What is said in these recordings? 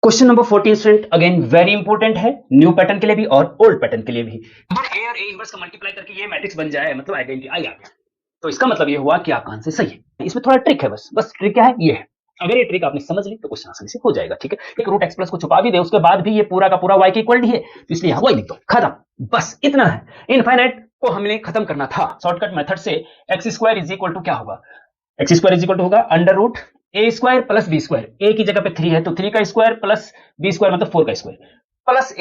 Question number 14 student again very important है, new pattern के लिए भी और ओल्ड पैटर्न के लिए भी। अगर ए और ए इनवर्स का मल्टीप्लाई करके ये मैट्रिक्स बन जाए, मतलब आइडेंटिटी आ गया, तो इसका मतलब ये हुआ कि आपका आंसर सही है। इसमें थोड़ा ट्रिक है, बस ट्रिक क्या है, ये है। अगर ये ट्रिक आपने समझ ली तो क्वेश्चन आसानी से हो जाएगा। ठीक है, एक रूट एक्स प्लस को छुपा भी दे, उसके बाद भी ये पूरा का पूरा y के इक्वल ही है, तो इसलिए y लिख दो, खत्म, बस इतना है। इनफाइनाइट को हमने खत्म करना था शॉर्टकट मेथड से। X square is equal to क्या होगा, x square is equal to होगा under root A square plus B square. A की जगह पे 3 है तो 3 का स्क्वायर प्लस बी स्क्वायर मतलब 4 का स्क्वायर प्लस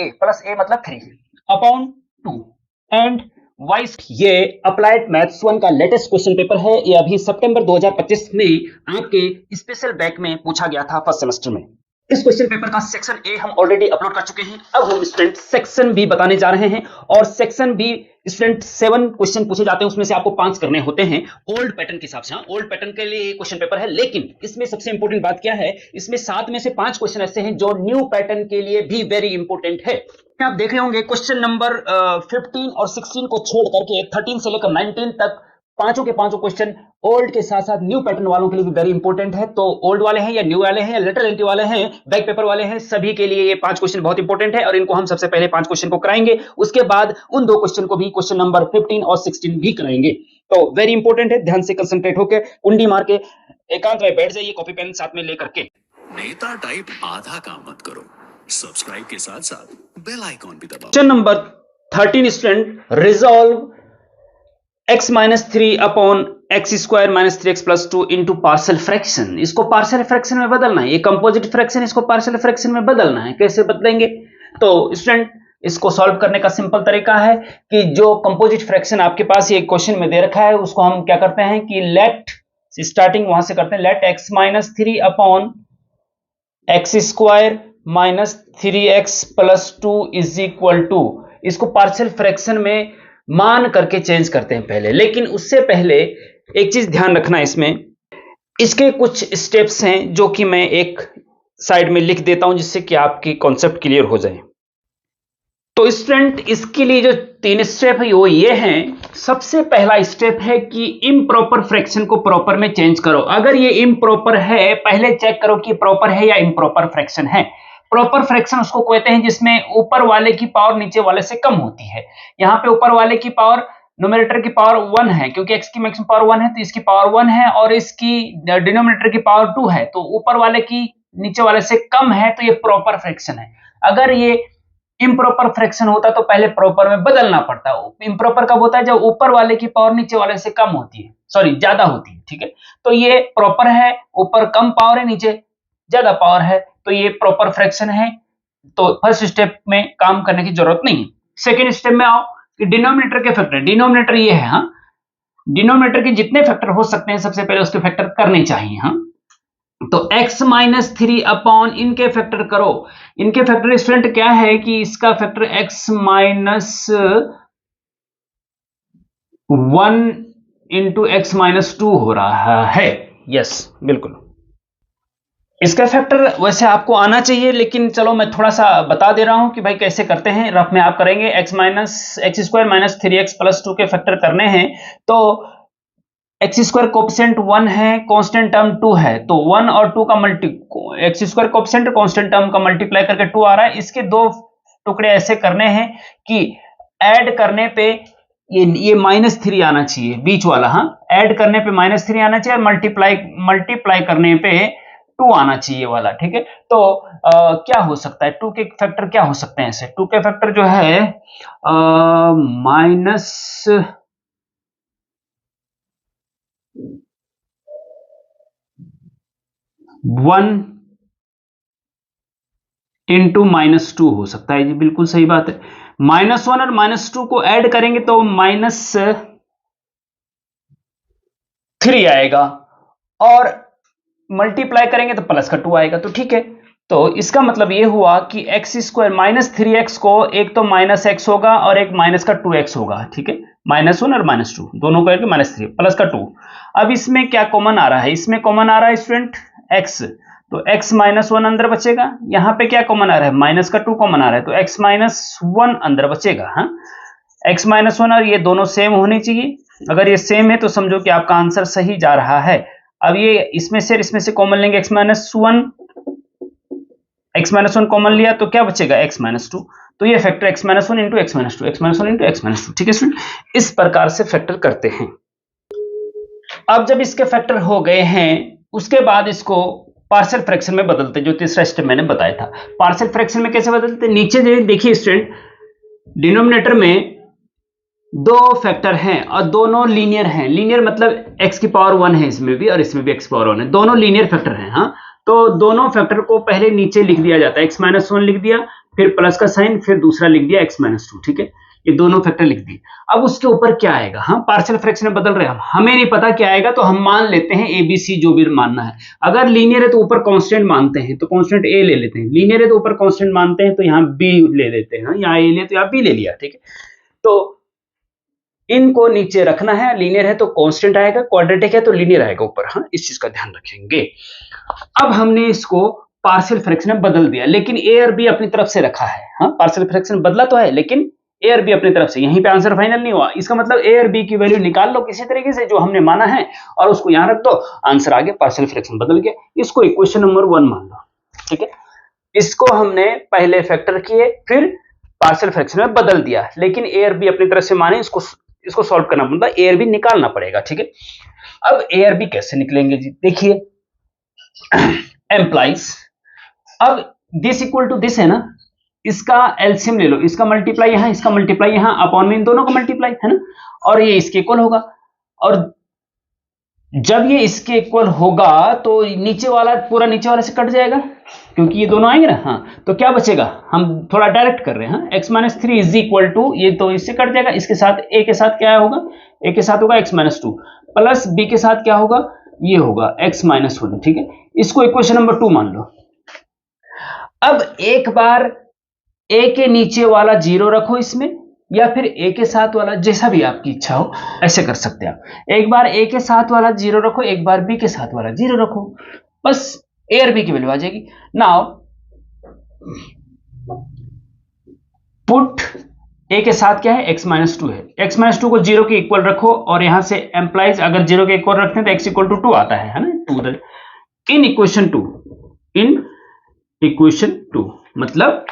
ए मतलब 3 अपॉन 2 एंड वाइस। ये अप्लाइड मैथ्स 1 का लेटेस्ट क्वेश्चन पेपर है। ये अभी सितंबर 2025 में आपके स्पेशल बैच में पूछा गया था फर्स्ट सेमेस्टर में। इस क्वेश्चन पेपर का सेक्शन ए हम ऑलरेडी अपलोड कर चुके हैं। अब हम स्टूडेंट सेक्शन बी बताने जा रहे हैं, और सेक्शन बी स्टूडेंट 7 क्वेश्चन पूछे जाते हैं, उसमें से आपको 5 करने होते हैं ओल्ड पैटर्न के हिसाब से। ओल्ड पैटर्न के लिए क्वेश्चन पेपर है, लेकिन इसमें सबसे इंपॉर्टेंट बात क्या है, इसमें 7 में से 5 क्वेश्चन ऐसे हैं जो न्यू पैटर्न के लिए भी वेरी इंपॉर्टेंट है। आप देख रहे होंगे क्वेश्चन नंबर 15 और 16 को छोड़ करके 13 से लेकर 19 तक पांचों के पांचों क्वेश्चन ओल्ड के साथ साथ न्यू पैटर्न वालों के लिए भी वेरी इंपॉर्टेंट है। तो ओल्ड वाले हैं या न्यू वाले हैं या लेटर एंट्री वाले हैं, बैक पेपर वाले हैं, सभी के लिए ये 5 क्वेश्चन बहुत इंपॉर्टेंट है, और इनको हम सबसे पहले 5 क्वेश्चन को कराएंगे, उसके बाद उन 2 क्वेश्चन को भी, क्वेश्चन नंबर 15 और 16 भी कराएंगे। तो वेरी इंपॉर्टेंट है, ध्यान से कंसंट्रेट होकर कुंडी मार के एकांत में बैठ जाइए, कॉपी पेन साथ में लेकर के। नेता टाइप आधा काम मत करो, सब्सक्राइब के साथ साथ बेल आइकॉन भी दबाओ। Question number 13 student, resolve x minus 3 upon X square minus 3x plus 2 into partial fraction. इसको पार्शियल फ्रैक्शन में बदलना है, ये कंपोजिट फ्रैक्शन, इसको पार्शियल फ्रैक्शन में बदलना है। कैसे बदलेंगे? तो स्टूडेंट इसको सॉल्व करने का सिंपल तरीका है कि जो कंपोजिट फ्रैक्शन आपके पास ये क्वेश्चन में दे रखा है, उसको हम क्या करते हैं कि लेट स्टार्टिंग वहां से करते हैं, let x minus 3 upon X square minus 3x plus 2 is equal to, इसको पार्शियल फ्रैक्शन में मान करके चेंज करते हैं पहले। लेकिन उससे पहले एक चीज ध्यान रखना, इसमें इसके कुछ स्टेप्स हैं जो कि मैं एक साइड में लिख देता हूं, जिससे कि आपकी कॉन्सेप्ट क्लियर हो जाए। तो स्टूडेंट इसके लिए जो 3 स्टेप है वो ये हैं। सबसे पहला स्टेप है कि इम्प्रॉपर फ्रैक्शन को प्रॉपर में चेंज करो। अगर ये इम्प्रॉपर है, पहले चेक करो कि प्रॉपर है या इम्प्रॉपर फ्रैक्शन है। प्रॉपर फ्रैक्शन उसको कहते हैं जिसमें ऊपर वाले की पावर नीचे वाले से कम होती है। यहाँ पे ऊपर वाले की पावर, न्यूमरेटर की पावर 1 है, क्योंकि x की मैक्सिमम पावर 1 है तो इसकी पावर 1 है, और इसकी डिनोमिनेटर की पावर 2 है, तो ऊपर वाले की नीचे वाले से कम है, तो ये प्रॉपर फ्रैक्शन है। अगर ये इम्प्रॉपर फ्रैक्शन होता तो पहले प्रॉपर में बदलना पड़ता। इम्प्रॉपर कब होता है? जब ऊपर वाले की पावर नीचे वाले से कम होती है, सॉरी ज्यादा होती है। ठीक है, तो ये प्रॉपर है, ऊपर कम पावर है, नीचे ज्यादा पावर है, तो ये प्रॉपर फ्रैक्शन है। तो फर्स्ट स्टेप में काम करने की जरूरत नहीं है। सेकेंड स्टेप में आओ कि डिनोमिनेटर के फैक्टर, डिनोमिनेटर ये है, हाँ, डिनोमिनेटर के जितने फैक्टर हो सकते हैं सबसे पहले उसके फैक्टर करने चाहिए। हाँ, तो x माइनस 3 अपॉन इनके फैक्टर करो। इनके फैक्टर स्टूडेंट क्या है कि इसका factor x minus 1 into x minus 2 हो रहा है। यस, बिल्कुल इसका फैक्टर वैसे आपको आना चाहिए, लेकिन चलो मैं थोड़ा सा बता दे रहा हूं कि भाई कैसे करते हैं। रफ में आप करेंगे, x square minus 3x plus 2 के फैक्टर करने हैं, तो एक्स स्क्वायर कोएफिशिएंट 1 है, कांस्टेंट टर्म 2 है, तो 1 और 2 का x square coefficient constant term का मल्टीप्लाई करके 2 आ रहा है। इसके 2 टुकड़े ऐसे करने हैं कि ऐड करने पे ये माइनस 3 आना चाहिए बीच वाला। हाँ, ऐड करने पे माइनस 3 आना चाहिए, और मल्टीप्लाई करने पे 2 आना चाहिए वाला। ठीक है, तो क्या हो सकता है, 2 के फैक्टर क्या हो सकते हैं ऐसे? 2 के फैक्टर जो है माइनस 1 इंटू माइनस 2 हो सकता है जी, बिल्कुल सही बात है। -1 और -2 को ऐड करेंगे तो -3 आएगा, और मल्टीप्लाई करेंगे तो प्लस का 2 आएगा। तो ठीक है, तो इसका मतलब ये हुआ कि एक्स स्क्वायर माइनस 3x को एक तो माइनस x होगा और एक माइनस का 2x होगा। ठीक है, -1 और -2 दोनों को करके -3 प्लस का 2। अब इसमें क्या कॉमन आ रहा है? इसमें कॉमन आ रहा है स्टूडेंट x, तो x -1 अंदर बचेगा। यहाँ पे क्या कॉमन आ रहा है? माइनस का 2 कॉमन आ रहा है, तो x -1 अंदर बचेगा। हाँ, x -1 और ये दोनों सेम होने चाहिए। अगर ये सेम है तो समझो कि आपका आंसर सही जा रहा है। अब ये इसमें से कॉमन लेंगे, x -1 x-1 कॉमन लिया तो क्या बचेगा x-2, तो ये factor x-1 into x-2, x-1 into x-2, ठीक है स्टूडेंट, इस प्रकार से फैक्टर करते हैं। अब जब इसके फैक्टर हो गए हैं उसके बाद इसको पार्शियल फ्रैक्शन में बदलते, जो तीसरा स्टेप मैंने बताया था। पार्शियल फ्रैक्शन में कैसे बदलते, नीचे देखिए स्टूडेंट, डिनोमिनेटर में दो फैक्टर हैं और दोनों लीनियर हैं। लीनियर मतलब x की पावर 1 है इसमें भी और इसमें भी x की पावर 1 है, दोनों लीनियर फैक्टर हैं। हाँ, तो दोनों फैक्टर को पहले नीचे लिख दिया जाता है, x-1 लिख दिया, फिर प्लस का साइन, फिर दूसरा लिख दिया x-2, ठीक है, ये दोनों फैक्टर लिख दिए। अब उसके ऊपर क्या आएगा, हम पार्शियल फ्रैक्शन में बदल रहे हैं, हमें नहीं पता क्या आएगा, तो हम मान लेते हैं ए बी सी जो भी मानना है। अगर लीनियर है तो ऊपर कांस्टेंट मानते हैं, तो कांस्टेंट ए ले लेते हैं, लीनियर है तो ऊपर कांस्टेंट मानते हैं, तो यहाँ बी ले लेते हैं, यहाँ ए ले तो यहाँ बी ले लिया, ठीक है। तो इनको नीचे रखना है, लीनियर है तो कांस्टेंट आएगा, क्वाड्रेटिक है तो लीनियर आएगा ऊपर। हाँ, इस चीज का ध्यान रखेंगे। अब हमने इसको पार्शियल फ्रैक्शन में बदल दिया, लेकिन ए और बी अपनी तरफ से रखा है। हाँ, पार्शियल फ्रैक्शन बदला तो है, लेकिन ए और बी अपनी तरफ से, यहीं पे आंसर फाइनल नहीं हुआ। इसका मतलब ए और बी की वैल्यू निकाल लो किसी तरीके से जो हमने माना है और उसको यहां रख दो, आंसर आ गया, पार्शियल फ्रैक्शन बदल गया। इसको इक्वेशन नंबर 1 मान लो, ठीक है। इसको हमने पहले फैक्टर किए, फिर पार्शियल फ्रैक्शन में बदल दिया, लेकिन ए और बी अपनी तरफ से माने, इसको सॉल्व करना मतलब ए और बी निकालना पड़ेगा, ठीक है। अब ए और बी कैसे निकलेंगे जी, देखिए, एम्प्लाइज, अब दिस इक्वल टू दिस है ना, इसका एलसीएम ले लो, इसका मल्टीप्लाई यहां, इसका मल्टीप्लाई यहां, अपॉन में इन दोनों का मल्टीप्लाई है ना, और ये इसके इक्वल होगा। और जब ये इसके इक्वल होगा तो नीचे वाला पूरा नीचे वाले से कट जाएगा, क्योंकि ये दोनों आएंगे ना। हाँ, तो क्या बचेगा, हम थोड़ा डायरेक्ट कर रहे हैं। हाँ, x-3 इज इक्वल टू, ये तो इससे कट जाएगा, इसके साथ a के साथ क्या होगा, a के साथ होगा x-2 प्लस b के साथ क्या होगा, ये होगा x-1, ठीक है। इसको इक्वेशन नंबर 2 मान लो। अब एक बार a के नीचे वाला 0 रखो इसमें, या फिर a के साथ वाला, जैसा भी आपकी इच्छा हो ऐसे कर सकते हैं आप। एक बार a के साथ वाला 0 रखो, एक बार b के साथ वाला 0 रखो, बस a और b की वैल्यू आ जाएगी। नाउ पुट a के साथ क्या है, x-2 है, x-2 को 0 के इक्वल रखो, और यहां से एम्प्लाइज अगर 0 के इक्वल रखते हैं तो x इक्वल टू 2 आता है ना, 2 इन इक्वेशन 2, इन इक्वेशन 2 मतलब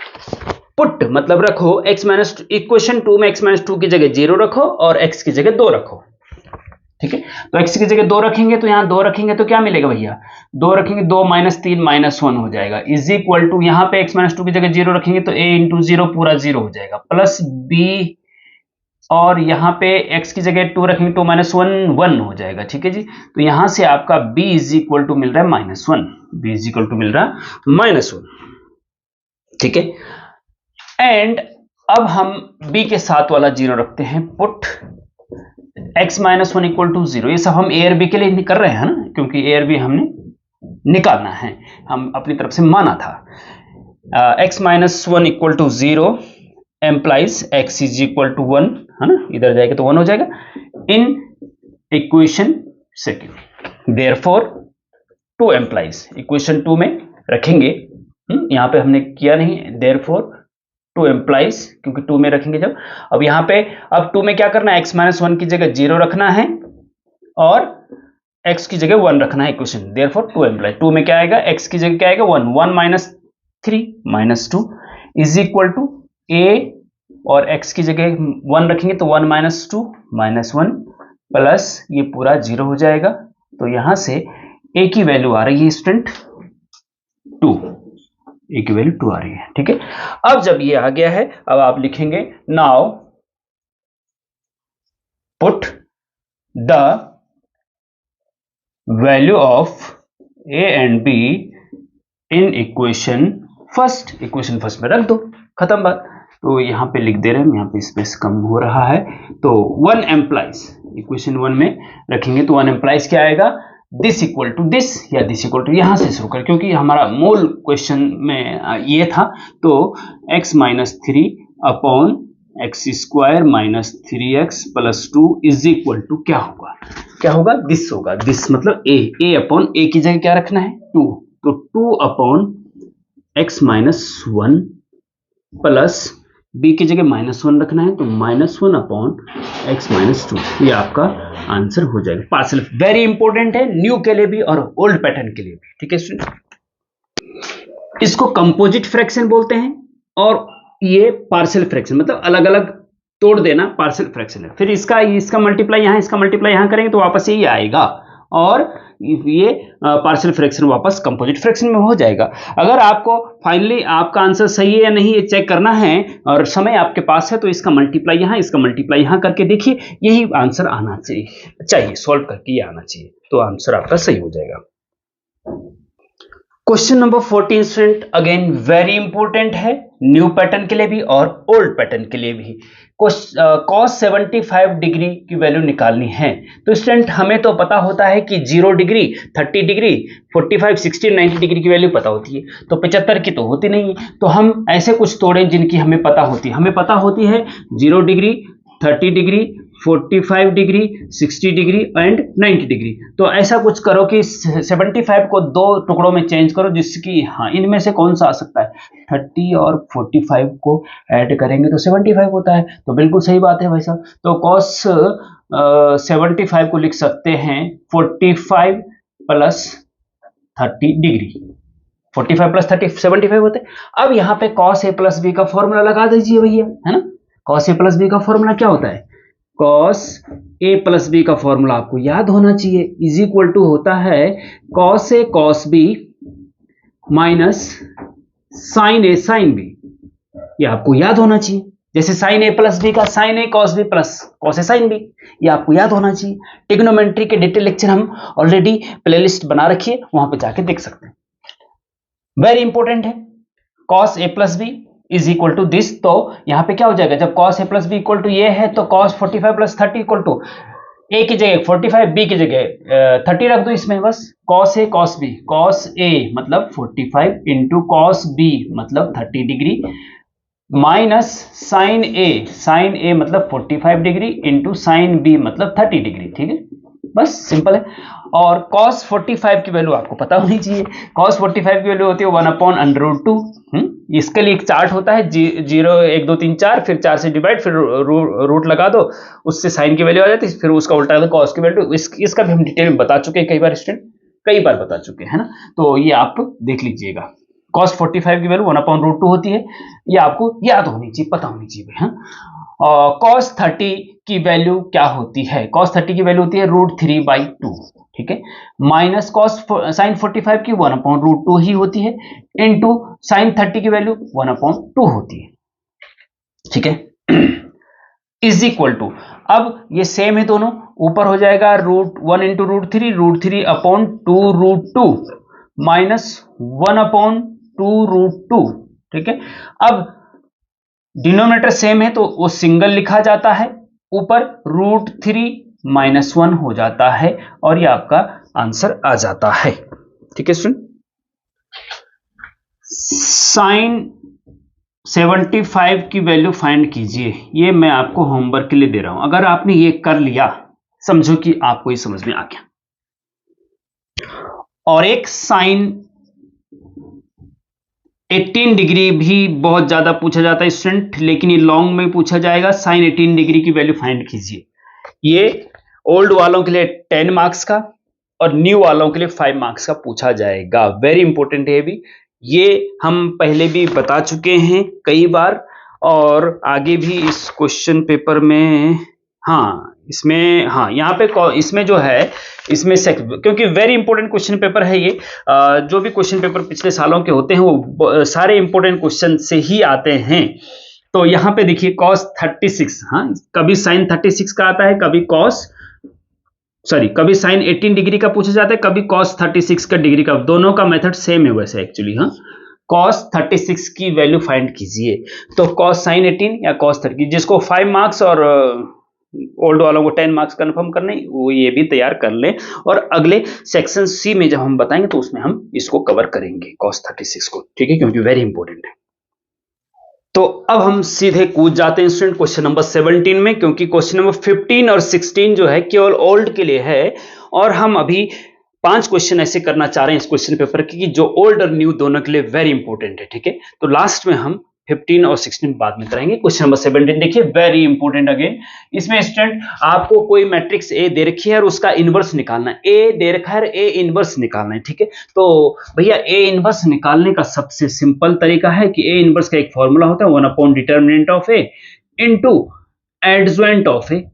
पुट मतलब रखो x-2, इक्वेशन 2 में x-2 की जगह 0 रखो और x की जगह 2 रखो, ठीक है। तो x की जगह 2 रखेंगे तो यहां 2 रखेंगे तो क्या मिलेगा भैया, 2 रखेंगे 2 - 3 - 1 हो जाएगा, इज इक्वल टू, यहां पे x-2 की जगह 0 रखेंगे तो a इंटू 0 पूरा 0 हो जाएगा, प्लस b, और यहां पे x की जगह 2 रखेंगे 2 - 1 1 हो जाएगा, ठीक है जी। तो यहां से आपका b इज इक्वल टू मिल रहा है -1, b इज इक्वल टू मिल रहा है -1, ठीक है। एंड अब हम b के साथ वाला 0 रखते हैं, पुट x-1 इक्वल टू 0। ये सब हम a और b के लिए कर रहे हैं ना, क्योंकि a और b हमने निकालना है, हम अपनी तरफ से माना था। x-1 equal to 0 implies x is equal to 1, है ना, इधर जाएगा तो 1 हो जाएगा, in equation second. Therefore 2 implies equation 2 में रखेंगे, यहां पे हमने किया नहीं, देयरफॉर 2 एम्प्लाइज, क्योंकि 2 में रखेंगे जब। अब यहां पे अब 2 में क्या करना है, x-1 की जगह 0 रखना है और x की जगह 1 रखना है इक्वेशन, देयरफॉर 2 एम्प्लाइज। 2 में क्या आएगा, x की जगह क्या आएगा 1, 1 - 3 - 2 इज इक्वल टू a, और x की जगह 1 रखेंगे तो 1 - 2 - 1 प्लस ये पूरा 0 हो जाएगा। तो यहां से a की वैल्यू आ रही है स्टूडेंट 2, a की वैल्यू 2 आ रही है, ठीक है। अब जब ये आ गया है, अब आप लिखेंगे now put the value of a and b in equation first, equation first में रख दो, खत्म बात। तो यहां पे लिख दे रहे हैं, यहां पे स्पेस कम हो रहा है, तो 1 एम्प्लाइज इक्वेशन 1 में रखेंगे तो 1 एम्प्लाइज क्या आएगा, दिस इक्वल टू दिस या दिस इक्वल टू, यहां से शुरू कर, क्योंकि हमारा मूल क्वेश्चन में ये था। तो x-3 upon x² - 3x + 2 is equal to क्या होगा, क्या होगा, दिस होगा, दिस मतलब a अपॉन a की जगह क्या रखना है 2, तो 2 अपॉन x-1 प्लस b की जगह -1 रखना है, तो -1 अपॉन x-2, ये आपका आंसर हो जाएगा। पार्शियल वेरी इंपॉर्टेंट है, न्यू के लिए भी और ओल्ड पैटर्न के लिए भी, ठीक है स्टूडेंट। इसको कंपोजिट फ्रैक्शन बोलते हैं, और ये पार्शियल फ्रैक्शन, मतलब अलग अलग तोड़ देना पार्शियल फ्रैक्शन है। फिर इसका मल्टीप्लाई यहां, इसका मल्टीप्लाई यहां करेंगे तो वापस यही आएगा, और ये पार्शियल फ्रैक्शन वापस कंपोजिट फ्रैक्शन में हो जाएगा। अगर आपको फाइनली आपका आंसर सही है या नहीं ये चेक करना है और समय आपके पास है, तो इसका मल्टीप्लाई यहां, इसका मल्टीप्लाई यहां करके देखिए, यही आंसर आना चाहिए सॉल्व करके ये आना चाहिए, तो आंसर आपका सही हो जाएगा। Question number 14 student, again very important है, न्यू पैटर्न के लिए भी और ओल्ड पैटर्न के लिए भी। cos 75 डिग्री की वैल्यू निकालनी है। तो स्टूडेंट हमें तो पता होता है कि 0 डिग्री, 30 डिग्री, 45, 60, 90 डिग्री की वैल्यू पता होती है, तो 75 की तो होती नहीं है। तो हम ऐसे कुछ तोड़ें जिनकी हमें पता होती है। हमें पता होती है 0 degree, 30 degree, 45 degree, 60 degree and 90 degree. तो ऐसा कुछ करो कि 75 को दो टुकड़ों में चेंज करो, जिसकी हाँ इनमें से कौन सा आ सकता है, 30 और 45 को ऐड करेंगे तो 75 होता है। तो बिल्कुल सही बात है भाई साहब। तो cos 75 को लिख सकते हैं 45 प्लस 30 डिग्री, 45 प्लस 30 75 होते हैं। अब यहाँ पे cos a प्लस बी का फॉर्मूला लगा दीजिए भैया, है ना। cos a प्लस बी का फॉर्मूला क्या होता है, cos a प्लस बी का फॉर्मूला आपको याद होना चाहिए, इज इक्वल टू होता है cos a cos b minus sin a sin b। ये आपको याद होना चाहिए। जैसे sin a प्लस बी का sin a cos b plus cos a sin b, ये आपको याद होना चाहिए। ट्रिग्नोमेट्री के डिटेल लेक्चर हम ऑलरेडी प्लेलिस्ट बना रखी है, वहां पे जाके देख सकते हैं। वेरी इंपॉर्टेंट है, cos a plus B is equal to this. तो यहां पे क्या हो जाएगा, जब cos a plus B equal to ये है तो cos 45 plus 30 equal to a की जगह 45, b की जगह 30 रख दो इसमें, बस cos a cos b, cos a मतलब 45 इंटू cos b मतलब 30 डिग्री माइनस sin a मतलब 45 डिग्री इंटू sin b मतलब 30 डिग्री। ठीक है, बस सिंपल है। और cos 45 की वैल्यू आपको पता होनी चाहिए। cos 45 की वैल्यू होती है 1/√2। इसके लिए एक चार्ट होता है 0 1 2 3 4, फिर 4 से डिवाइड, फिर रूट लगा दो, उससे साइन की वैल्यू आ जाती है, फिर उसका उल्टा दो cos की वैल्यू। इसका भी हम डिटेल में बता चुके हैं, कई बार स्टूडेंट कई बार बता चुके हैं, है ना। तो ये आप देख लीजिएगा, cos 45 की वैल्यू 1/√2 होती है, ये आपको याद होनी चाहिए, पता होनी चाहिए, है। cos 30 की वैल्यू क्या होती है, cos 30 की वैल्यू होती है √3/2। ठीक है, माइनस cos sin 45 की 1/√2 ही होती है, इनटू sin 30 की वैल्यू 1/2 होती है। ठीक है, इज इक्वल टू, अब ये सेम है दोनों, ऊपर हो जाएगा √1 इंटू √3 माइनस 1/2√2। ठीक है, अब डिनोमिनेटर सेम है तो वो सिंगल लिखा जाता है, ऊपर √3 माइनस 1 हो जाता है, और ये आपका आंसर आ जाता है। ठीक है स्टूडेंट, sin 75 की वैल्यू फाइंड कीजिए। ये मैं आपको होमवर्क के लिए दे रहा हूं, अगर आपने ये कर लिया समझो कि आपको ये समझ में आ गया। और एक sin 18 डिग्री भी बहुत ज्यादा पूछा जाता है स्टूडेंट, लेकिन ये लॉन्ग में पूछा जाएगा। sin 18 डिग्री की वैल्यू फाइंड कीजिए। ये ओल्ड वालों के लिए 10 मार्क्स का और न्यू वालों के लिए 5 मार्क्स का पूछा जाएगा। वेरी इंपॉर्टेंट है भी, ये हम पहले भी बता चुके हैं कई बार, और आगे भी इस क्वेश्चन पेपर में, यहाँ पे इसमें जो है, इसमें क्योंकि वेरी इंपॉर्टेंट क्वेश्चन पेपर है ये। जो भी क्वेश्चन पेपर पिछले सालों के होते हैं वो सारे इंपॉर्टेंट क्वेश्चन से ही आते हैं। तो यहाँ पे देखिए cos 36, कभी sin 36 का आता है, कभी sin 18 डिग्री का पूछा जाता है, कभी cos 36 का डिग्री का। दोनों का मेथड सेम है वैसे एक्चुअली। cos 36 की वैल्यू फाइंड कीजिए। तो cos sin 18 या cos 30, जिसको 5 मार्क्स और ओल्ड वालों को 10 मार्क्स कंफर्म करने, वो ये भी तैयार कर लें, और अगले सेक्शन सी में जब हम बताएंगे तो उसमें हम इसको कवर करेंगे cos 36 को। ठीक है, क्योंकि वेरी इंपॉर्टेंट है। तो अब हम सीधे कूद जाते हैं स्टूडेंट क्वेश्चन नंबर 17 में, क्योंकि क्वेश्चन नंबर 15 और 16 जो है केवल ओल्ड के लिए है, और हम अभी 5 क्वेश्चन ऐसे करना चाह रहे हैं इस क्वेश्चन पेपर की जो ओल्ड और न्यू दोनों के लिए वेरी इंपॉर्टेंट है। ठीक है, तो लास्ट में हम 15 और 16 बाद में कराएंगे। क्वेश्चन नंबर 17 देखिए, वेरी इंपॉर्टेंट अगेन। इसमें स्टूडेंट आपको कोई मैट्रिक्स ए दे रखी है और उसका इनवर्स निकालना है। ए दे रखा है, ए इनवर्स निकालना है, ठीक है। तो भैया ए इनवर्स निकालने का सबसे सिंपल तरीका है कि ए इनवर्स का एक फॉर्मूला होता है 1 upon determinant of A into adjoint of A.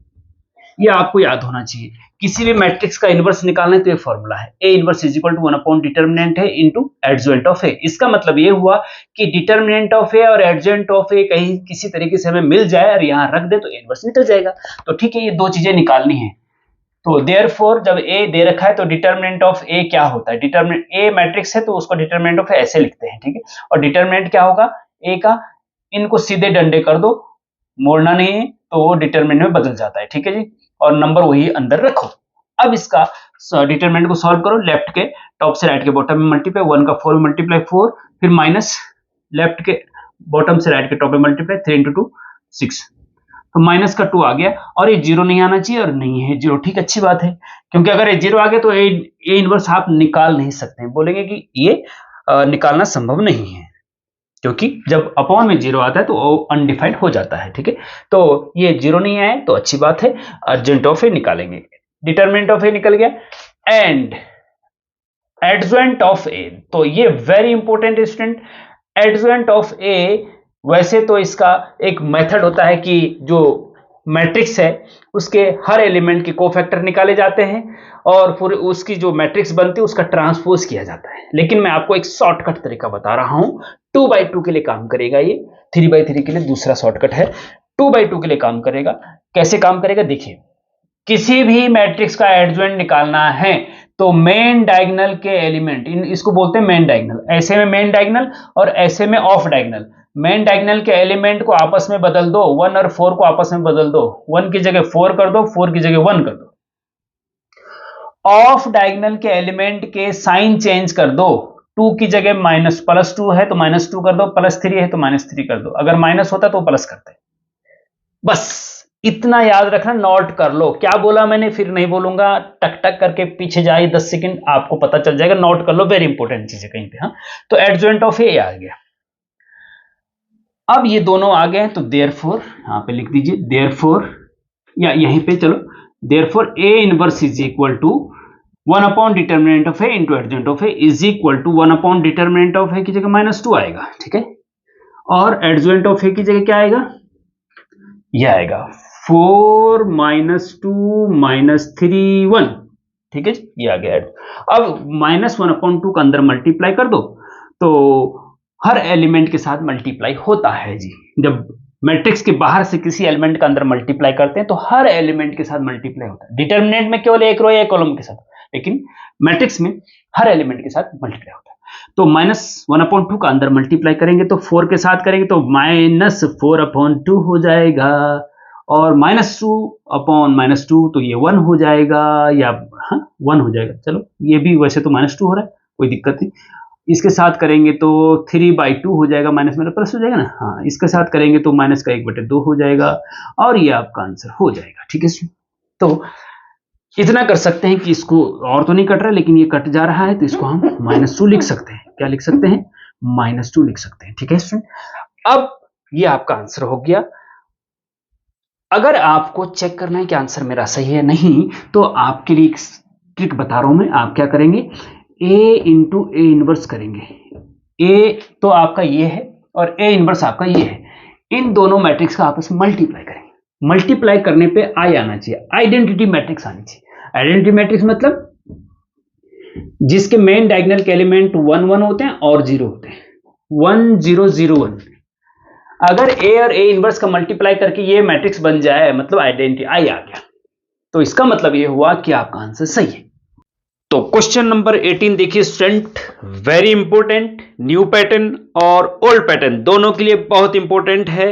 ये आपको याद होना चाहिए। किसी भी मैट्रिक्स का इनवर्स निकालना है तो ये फॉर्मूला है, A inverse is equal to 1 upon determinant है इनटू एडज्वाइंट ऑफ ए। इसका मतलब ये हुआ कि डिटर्मिनेंट ऑफ ए और एडज्वाइंट ऑफ ए कहीं किसी तरीके से हमें मिल जाए और यहां रख दे तो इनवर्स निकल जाएगा। तो ठीक है, ये दो चीजें निकालनी है। तो देयरफॉर जब ए दे रखा है तो डिटर्मिनेंट ऑफ ए क्या होता है, डिटर्मिनेंट ए मैट्रिक्स है तो उसको डिटर्मिनेंट ऑफ ए ऐसे लिखते हैं, ठीक है। और डिटर्मिनेंट क्या होगा ए का, इनको सीधे डंडे कर दो, मोड़ना नहीं है तो डिटर्मिनेंट में बदल जाता है, ठीक है जी। और नंबर वही अंदर रखो। अब इसका डिटरमिनेंट को सॉल्व करो, लेफ्ट के टॉप से राइट के बॉटम में मल्टीप्लाई, 1 का 4 में मल्टीप्लाई 4, फिर माइनस लेफ्ट के बॉटम से राइट के टॉप में मल्टीप्लाई 3 इंटू 2 6, तो माइनस का 2 आ गया और ये 0 नहीं आना चाहिए और नहीं है 0, ठीक, अच्छी बात है। क्योंकि अगर ये 0 आ गया तो ए इनवर्स आप निकाल नहीं सकते हैं, बोलेंगे कि ये निकालना संभव नहीं है, क्योंकि जब अपॉन में 0 आता है तो वो अनडिफाइंड हो जाता है, ठीक है। तो ये 0 नहीं आए तो अच्छी बात है, अर्जेंट ऑफ ए निकालेंगे, डिटरमिनेंट ऑफ ए निकल गया एंड एडज्वाइंट ऑफ ए। तो ये very important student, adjoint of A वैसे तो इसका एक मेथड होता है कि जो मैट्रिक्स है उसके हर एलिमेंट के कोफैक्टर निकाले जाते हैं और फिर उसकी जो मैट्रिक्स बनती है उसका ट्रांसपोज किया जाता है। लेकिन मैं आपको एक शॉर्टकट तरीका बता रहा हूं, 2/2 के लिए काम करेगा ये, 3/3 के लिए दूसरा शॉर्टकट है, 2/2 के लिए काम करेगा। कैसे काम करेगा देखिए, किसी भी मैट्रिक्स का एडज्वाइंट निकालना है तो मेन डायगोनल के एलिमेंट, इसको बोलते हैं मेन डायगोनल, ऐसे में मेन डायगोनल और ऐसे में ऑफ डायगोनल। मेन डायगोनल के एलिमेंट को आपस में बदल दो, 1 और 4 को आपस में बदल दो, 1 की जगह 4 कर दो, 4 की जगह 1 कर दो। ऑफ डायगोनल के एलिमेंट के साइन चेंज कर दो, 2 की जगह +2 है तो -2 कर दो, +3 है तो -3 कर दो, अगर माइनस होता तो प्लस करते। बस इतना याद रखना, नोट कर लो। क्या बोला मैंने फिर नहीं बोलूंगा, टक टक करके पीछे जाए 10 सेकंड, आपको पता चल जाएगा, नोट कर लो, वेरी इंपॉर्टेंट चीज है कहीं पे। हाँ, तो एडज्वाइंट ऑफ ए आ गया। अब ये दोनों आ गए तो देयरफॉर यहां पे लिख दीजिए, देयरफॉर या यहीं पे चलो, therefore A inverse is equal to 1 upon determinant of A into adjoint of A is equal to 1 upon determinant of A की जगह -2 आएगा, ठीक है। और एडज्वाइंट ऑफ ए की जगह क्या आएगा, यह आएगा 4 -2 -3 1, ठीक है जी, ये आ गया। अब -1/2 का अंदर मल्टीप्लाई कर दो तो हर एलिमेंट के साथ मल्टीप्लाई होता है जी। जब मैट्रिक्स के बाहर से किसी एलिमेंट का अंदर मल्टीप्लाई करते हैं तो हर एलिमेंट के साथ मल्टीप्लाई होता है। डिटर्मिनेंट में केवल एक रो या एक कॉलम के साथ, लेकिन मैट्रिक्स में हर एलिमेंट के साथ मल्टीप्लाई होता है। तो -1/2 का अंदर मल्टीप्लाई करेंगे तो 4 के साथ करेंगे तो -4/2 हो जाएगा, और -2/-2 तो ये 1 हो जाएगा, या हाँ 1 हो जाएगा। चलो ये भी वैसे तो -2 हो रहा है, कोई दिक्कत नहीं। इसके साथ करेंगे तो 3/2 हो जाएगा, माइनस में प्लस हो जाएगा ना, हाँ। इसके साथ करेंगे तो -1/2 हो जाएगा और ये आपका आंसर हो जाएगा, ठीक है। तो इतना कर सकते हैं कि इसको और तो नहीं कट रहा है लेकिन ये कट जा रहा है तो इसको हम -2 लिख सकते हैं। क्या लिख सकते हैं, -2 लिख सकते हैं, ठीक है स्टूडेंट। अब ये आपका आंसर हो गया। अगर आपको चेक करना है कि आंसर मेरा सही है नहीं, तो आपके लिए एक ट्रिक बता रहा हूं मैं। आप क्या करेंगे, A इंटू ए इनवर्स करेंगे। A तो आपका ये है और A इनवर्स आपका ये है, इन दोनों मैट्रिक्स का आपस में मल्टीप्लाई करेंगे। मल्टीप्लाई करने पे आई आना चाहिए, आइडेंटिटी मैट्रिक्स आनी चाहिए। आइडेंटिटी मैट्रिक्स मतलब जिसके मेन डायगोनल के एलिमेंट 1 1 होते हैं और 0 होते हैं, 1 0 0 1। अगर A और A इनवर्स का मल्टीप्लाई करके ये मैट्रिक्स बन जाए, मतलब आइडेंटिटी आई आ गया, तो इसका मतलब ये हुआ कि आपका आंसर सही है। तो क्वेश्चन नंबर 18 देखिए student, very important, new pattern और ओल्ड पैटर्न दोनों के लिए बहुत इंपॉर्टेंट है।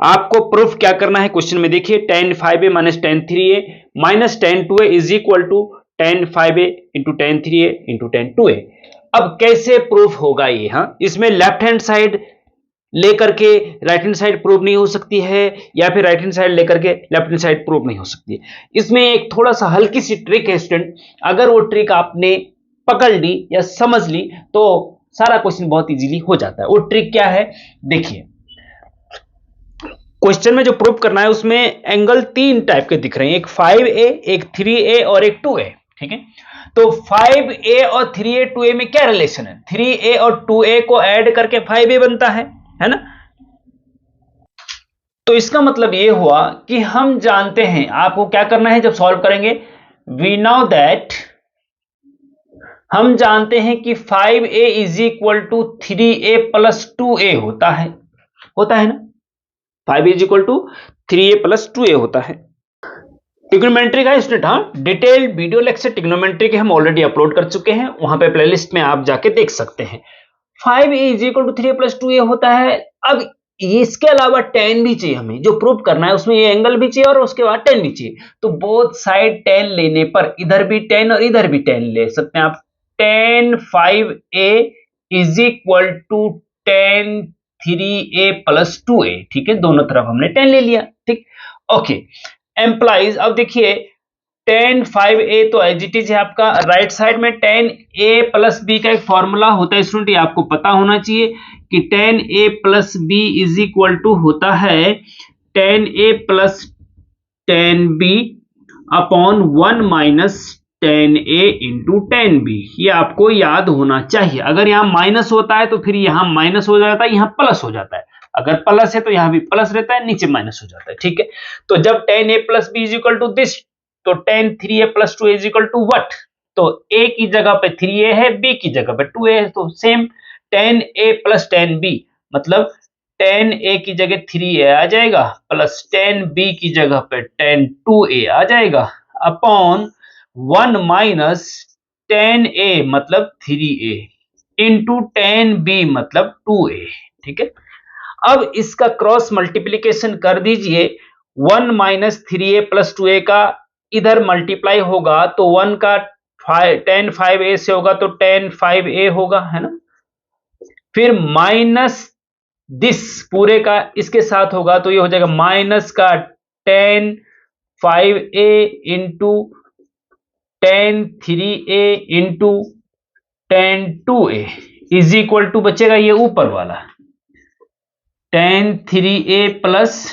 आपको प्रूफ क्या करना है क्वेश्चन में देखिए, tan 5a minus tan 3a minus tan 2a is equal to tan 5a into tan 3a into tan 2a। अब कैसे प्रूफ होगा ये, हाँ, इसमें लेफ्ट हैंड साइड लेकर के राइट हैंड साइड प्रूव नहीं हो सकती है, या फिर राइट हैंड साइड लेकर के लेफ्ट हैंड साइड प्रूव नहीं हो सकती है। इसमें एक थोड़ा सा हल्की सी ट्रिक है स्टूडेंट, अगर वो ट्रिक आपने पकड़ ली या समझ ली तो सारा क्वेश्चन बहुत इजीली हो जाता है। वो ट्रिक क्या है देखिए, क्वेश्चन में जो प्रूव करना है उसमें एंगल 3 टाइप के दिख रहे हैं, एक 5A, एक 3A और एक 2A। ठीक है, तो 5A और 3A 2A में क्या रिलेशन है? 3A और 2A को ऐड करके 5A बनता है ना। तो इसका मतलब ये हुआ कि हम जानते हैं, आपको क्या करना है जब सॉल्व करेंगे, वी नो दैट, हम जानते हैं कि 5A is equal to 3A plus 2A होता है ना। 5A is equal to 3A plus 2A होता है। ट्रिग्नोमेट्री का स्टूडेंट, हाँ, डिटेल्ड वीडियो लेक्चर ट्रिग्नोमेट्री के हम ऑलरेडी अपलोड कर चुके हैं, वहां पे प्लेलिस्ट में आप जाके देख सकते हैं। 5A is equal to 3A plus 2A होता है। अब इसके अलावा tan भी चाहिए हमें, जो प्रूव करना है उसमें ये एंगल भी चाहिए और उसके बाद tan भी चाहिए। तो बोथ साइड tan लेने पर इधर भी tan और इधर भी tan ले सकते हैं आप। tan 5A is equal to tan 3A plus 2A। ठीक है, दोनों तरफ हमने tan ले लिया। ठीक, ओके, एम्प्लाइज, अब देखिए tan 5A तो एज इट इज है आपका, राइट साइड में tan A प्लस बी का एक फॉर्मूला होता है स्टूडेंट, ये आपको पता होना चाहिए कि tan A plus B is equal to होता है tan A plus tan B upon 1 minus tan A into tan B। ये आपको याद होना चाहिए। अगर यहाँ माइनस होता है तो फिर यहाँ माइनस हो जाता है, यहाँ प्लस हो जाता है। अगर प्लस है तो यहाँ भी प्लस रहता है, नीचे माइनस हो जाता है। ठीक है, तो जब tan A plus B is equal to this, तो tan 3A plus 2 is equal to what? तो A की जगह पे 3A है, B की जगह पे 2A है, तो same tan A plus tan B, मतलब tan A की जगह 3A आ जाएगा प्लस tan B की जगह पे tan 2A आ जाएगा अपॉन 1 माइनस tan A मतलब 3A इंटू tan B मतलब 2A। ठीक है, अब इसका क्रॉस मल्टीप्लीकेशन कर दीजिए। 1 माइनस 3A प्लस 2A का इधर मल्टीप्लाई होगा तो 1 का tan 5A से होगा तो tan 5A होगा, है ना। फिर माइनस दिस पूरे का इसके साथ होगा तो ये हो जाएगा माइनस का tan 5A into tan 3A into tan 2A is equal to बचेगा ये ऊपर वाला tan 3A plus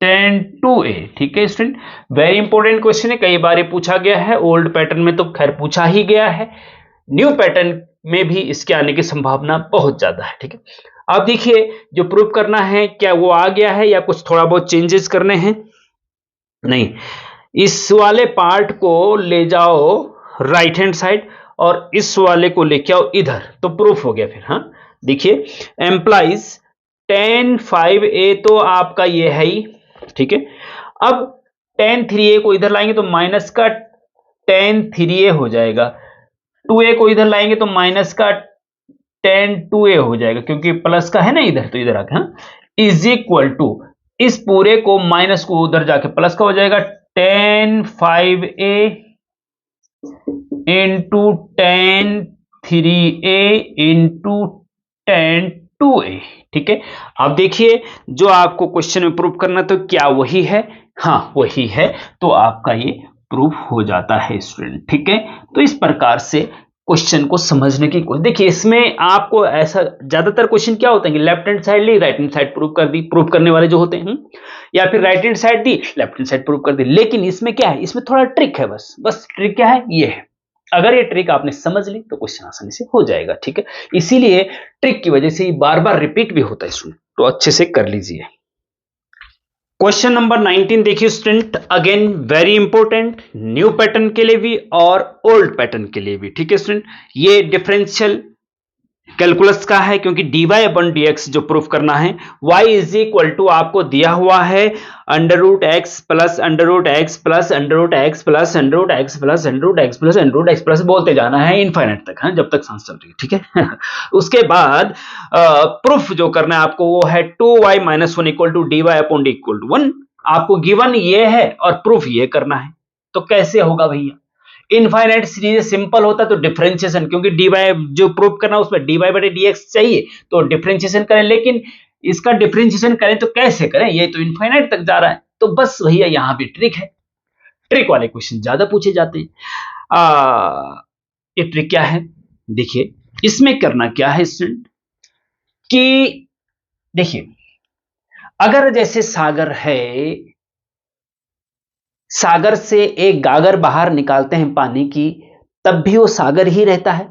tan 2A। ठीक है स्टूडेंट, वेरी इंपॉर्टेंट क्वेश्चन है, कई बार ये पूछा गया है। ओल्ड पैटर्न में तो खैर पूछा ही गया है, न्यू पैटर्न में भी इसके आने की संभावना बहुत ज्यादा है। ठीक है, अब देखिए जो प्रूव करना है क्या वो आ गया है या कुछ थोड़ा बहुत चेंजेस करने हैं? नहीं, इस वाले पार्ट को ले जाओ राइट हैंड साइड और इस वाले को लेके आओ इधर, तो प्रूफ हो गया फिर। हाँ, देखिए एम्प्लाइज tan 5A तो आपका ये है ही। ठीक है, अब tan 3A को इधर लाएंगे तो माइनस का tan 3A हो जाएगा, 2A को इधर लाएंगे तो माइनस का tan 2A हो जाएगा, क्योंकि प्लस का है ना इधर, तो इधर आके, हाँ, इज इक्वल टू इस पूरे को माइनस को उधर जाके प्लस का हो जाएगा tan 5A into tan 3A into tan 2A। ठीक है, अब देखिए जो आपको क्वेश्चन में प्रूफ करना तो क्या वही है? हाँ वही है, तो आपका ये प्रूफ हो जाता है स्टूडेंट। ठीक है, तो इस प्रकार से क्वेश्चन को समझने की कोशिश, देखिए इसमें आपको ऐसा ज्यादातर क्वेश्चन क्या होता है कि लेफ्ट हैंड साइड ली, राइट हैंड साइड प्रूफ कर दी, प्रूफ करने वाले जो होते हैं, या फिर राइट हैंड साइड दी, लेफ्ट हैंड साइड प्रूफ कर दी। लेकिन इसमें क्या है, इसमें थोड़ा ट्रिक है, बस ट्रिक क्या है, ये है। अगर ये ट्रिक आपने समझ ली तो क्वेश्चन आसानी से हो जाएगा। ठीक है, इसीलिए ट्रिक की वजह से ही बार बार रिपीट भी होता है स्टूडेंट, तो अच्छे से कर लीजिए। क्वेश्चन नंबर 19 देखिए student, again very important, new pattern के लिए भी और ओल्ड पैटर्न के लिए भी। ठीक है स्टूडेंट, ये डिफरेंशियल कैलकुलस का है, क्योंकि dy अपन dx जो प्रूफ करना है, y इज इक्वल टू आपको दिया हुआ है under root x plus under root x plus under root x plus under root x plus under root x plus under root x plus बोलते जाना है इनफाइनाइट तक, है, जब तक सांस चल रही है। ठीक है उसके बाद प्रूफ जो करना है आपको वो है 2y minus 1 equal to dy upon d equal to 1। आपको गिवन ये है और प्रूफ ये करना है, तो कैसे होगा भैया? इनफाइनाइट सीरीज सिंपल होता तो डिफरेंशिएशन, क्योंकि dy जो प्रूव करना उसमें dy बटे dx चाहिए तो डिफरेंशिएशन करें, लेकिन इसका डिफरेंशिएशन करें तो कैसे करें, ये तो इनफाइनाइट तक जा रहा है। तो बस भैया यहाँ भी ट्रिक है, ट्रिक वाले क्वेश्चन ज्यादा पूछे जाते हैं। ये ट्रिक क्या है, देखिए इसमें करना क्या है स्टूडेंट कि देखिए अगर जैसे सागर है, सागर से एक गागर बाहर निकालते हैं पानी की, तब भी वो सागर ही रहता है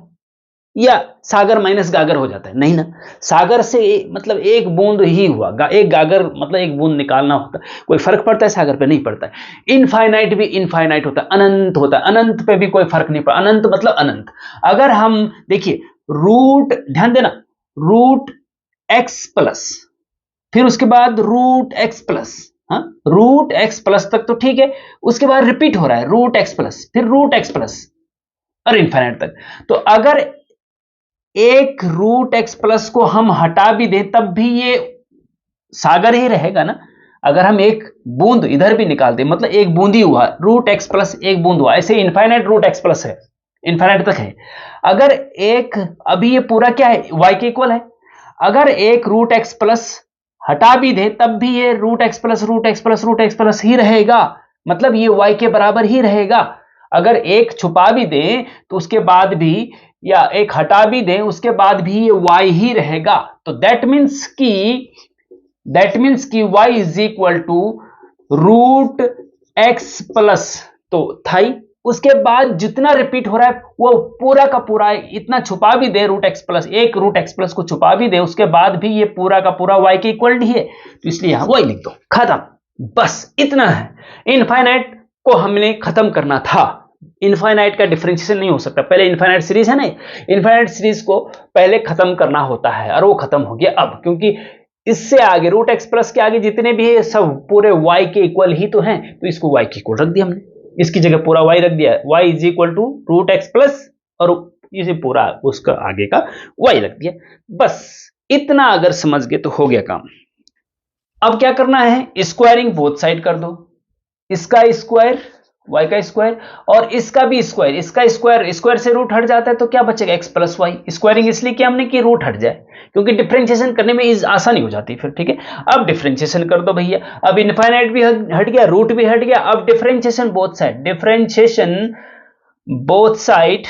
या सागर माइनस गागर हो जाता है? नहीं ना, सागर से मतलब एक बूंद ही हुआ, एक गागर मतलब एक बूंद निकालना होता है। कोई फर्क पड़ता है सागर पे? नहीं पड़ता है। इनफाइनाइट भी इनफाइनाइट होता है, अनंत होता है, अनंत पे भी कोई फर्क नहीं पड़ता। अनंत मतलब अनंत। अगर हम देखिए रूट, ध्यान देना, रूट एक्स प्लस, फिर उसके बाद रूट एक्स प्लस, हाँ रूट एक्स प्लस तक तो ठीक है, उसके बाद रिपीट हो रहा है रूट एक्स प्लस, फिर रूट एक्स प्लस और इनफाइनाइट तक। तो अगर एक रूट एक्स प्लस को हम हटा भी दें तब भी ये सागर ही रहेगा ना। अगर हम एक बूंद इधर भी निकाल दें, मतलब एक बूंद ही हुआ, रूट एक्स प्लस एक बूंद हुआ, ऐसे इनफाइनाइट रूट एक्स प्लस है, इनफाइनाइट तक है। अगर एक, अभी ये पूरा क्या है, y के इक्वल है, अगर एक रूट एक्स प्लस हटा भी दे तब भी ये root x plus root x plus root x plus ही रहेगा, मतलब ये y के बराबर ही रहेगा। अगर एक छुपा भी दें तो उसके बाद भी, या एक हटा भी दें उसके बाद भी ये y ही रहेगा। तो दैट मीन्स कि y is equal to root x plus, तो था ही। उसके बाद जितना रिपीट हो रहा है वो पूरा का पूरा, इतना छुपा भी दे रूट एक्स प्लस, एक रूट एक्स प्लस को छुपा भी दे उसके बाद भी ये पूरा का पूरा y के इक्वल ही है, तो इसलिए यहां y लिख दो, खत्म, बस इतना है। इनफाइनाइट को हमने खत्म करना था, इनफाइनाइट का डिफरेंशिएशन नहीं हो सकता, पहले इनफाइनाइट सीरीज है ना, इनफाइनाइट सीरीज को पहले खत्म करना होता है और वो खत्म हो गया अब, क्योंकि इससे आगे रूट एक्स प्लस के आगे जितने भी है सब पूरे y के इक्वल ही तो हैं, तो इसको y के इक्वल रख दिया हमने, इसकी जगह पूरा y रख दिया, y is equal to root x plus और इसे पूरा उसका आगे का y रख दिया। बस इतना अगर समझ गए तो हो गया काम। अब क्या करना है, स्क्वायरिंग बोथ साइड कर दो, इसका स्क्वायर y का स्क्वायर और इसका भी स्क्वायर, इसका स्क्वायर, स्क्वायर से रूट हट जाता है तो क्या बचेगा, x प्लस वाई। स्क्वायरिंग इसलिए कि हमने कि रूट हट जाए, क्योंकि डिफरेंशिएशन करने में आसानी हो जाती है फिर, ठीक है। अब डिफरेंशिएशन कर दो भैया, अब इनफाइनाइट भी हट गया, रूट भी हट गया, अब differentiation both side, differentiation both side